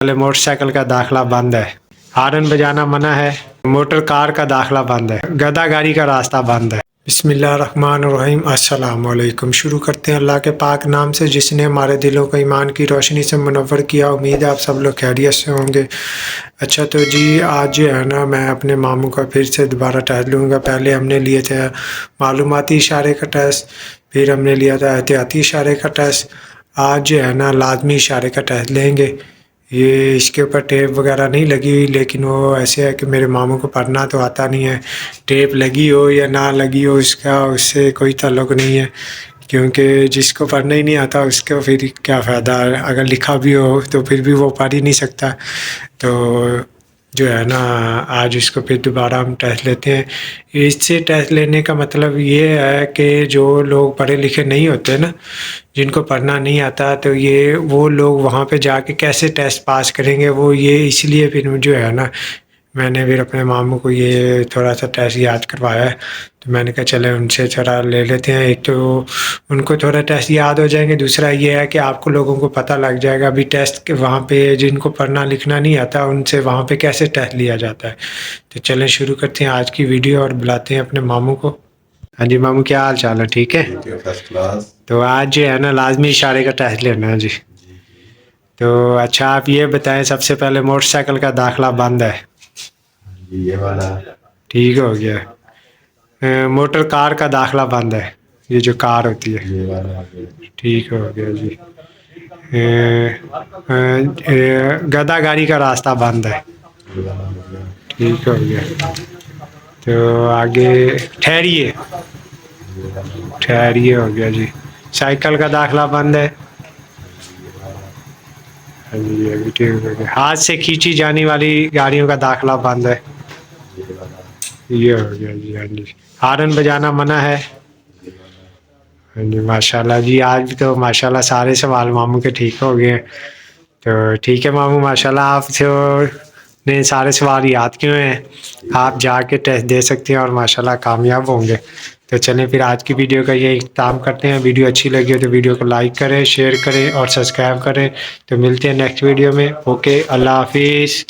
पहले मोटरसाइकिल का दाखिला बंद है, हॉर्न बजाना मना है, मोटर कार का दाखिला बंद है, गधा गाड़ी का रास्ता बंद है। बिस्मिल्लाहिर्रहमानिर्रहीम, अस्सलाम वालेकुम। शुरू करते हैं अल्लाह के पाक नाम से जिसने हमारे दिलों को ईमान की रोशनी से मुनव्वर किया। उम्मीद है आप सब लोग खैरियत से होंगे। अच्छा तो जी आज जो है ना मैं अपने मामू का फिर से दोबारा टेस्ट लूँगा। पहले हमने लिए थे मालूमाती इशारे का टेस्ट, फिर हमने लिया था एहतियाती इशारे का टेस्ट। आज जो है ना लाजमी इशारे का टेस्ट लेंगे। ये इसके ऊपर टेप वगैरह नहीं लगी हुई, लेकिन वो ऐसे है कि मेरे मामू को पढ़ना तो आता नहीं है। टेप लगी हो या ना लगी हो इसका उससे कोई ताल्लुक़ नहीं है, क्योंकि जिसको पढ़ना ही नहीं आता उसको फिर क्या फ़ायदा। अगर लिखा भी हो तो फिर भी वो पढ़ ही नहीं सकता। तो जो है ना आज इसको फिर दोबारा हम टेस्ट लेते हैं। इससे टेस्ट लेने का मतलब ये है कि जो लोग पढ़े लिखे नहीं होते ना, जिनको पढ़ना नहीं आता, तो ये वो लोग वहाँ पे जाके कैसे टेस्ट पास करेंगे। वो ये इसलिए फिर जो है ना मैंने फिर अपने मामू को ये थोड़ा सा टेस्ट याद करवाया है। तो मैंने कहा चले उनसे थोड़ा ले लेते हैं। एक तो उनको थोड़ा टेस्ट याद हो जाएंगे, दूसरा ये है कि आपको लोगों को पता लग जाएगा अभी टेस्ट के वहाँ पे जिनको पढ़ना लिखना नहीं आता उनसे वहाँ पे कैसे टेस्ट लिया जाता है। तो चलें शुरू करते हैं आज की वीडियो और बुलाते हैं अपने मामू को। हाँ जी मामू, क्या हाल चाल है? ठीक है, फर्स्ट क्लास। तो आज जो है ना लाजमी इशारे का टेस्ट लेना है जी। तो अच्छा आप ये बताएं, सबसे पहले मोटरसाइकिल का दाखिला बंद है, ये वाला ठीक हो गया। मोटर कार का दाखिला बंद है, ये जो कार होती है, ये वाला ठीक हो गया जी। गधा गाड़ी का रास्ता बंद है, ये वाला हो गया। ठीक हो गया। तो आगे ठहरिए, ठहरिए हो गया जी। साइकिल का दाखिला बंद है, हाँ जी ये भी ठीक हो गया। हाथ से खींची जाने वाली गाड़ियों का दाखिला बंद है, ये वाला ये हो गया जी। हाँ जी, हॉर्न बजाना मना है, हाँ जी माशाल्लाह जी। आज तो माशाल्लाह सारे सवाल मामू के ठीक हो गए हैं। तो ठीक है मामू, माशाल्लाह आप ने सारे सवाल याद किए हैं। आप जाके टेस्ट दे सकते हैं और माशाल्लाह कामयाब होंगे। तो चलें फिर आज की वीडियो का ये इख्तिताम करते हैं। वीडियो अच्छी लगी हो तो वीडियो को लाइक करें, शेयर करें और सब्सक्राइब करें। तो मिलते हैं नेक्स्ट वीडियो में। ओके, अल्लाह हाफिज़।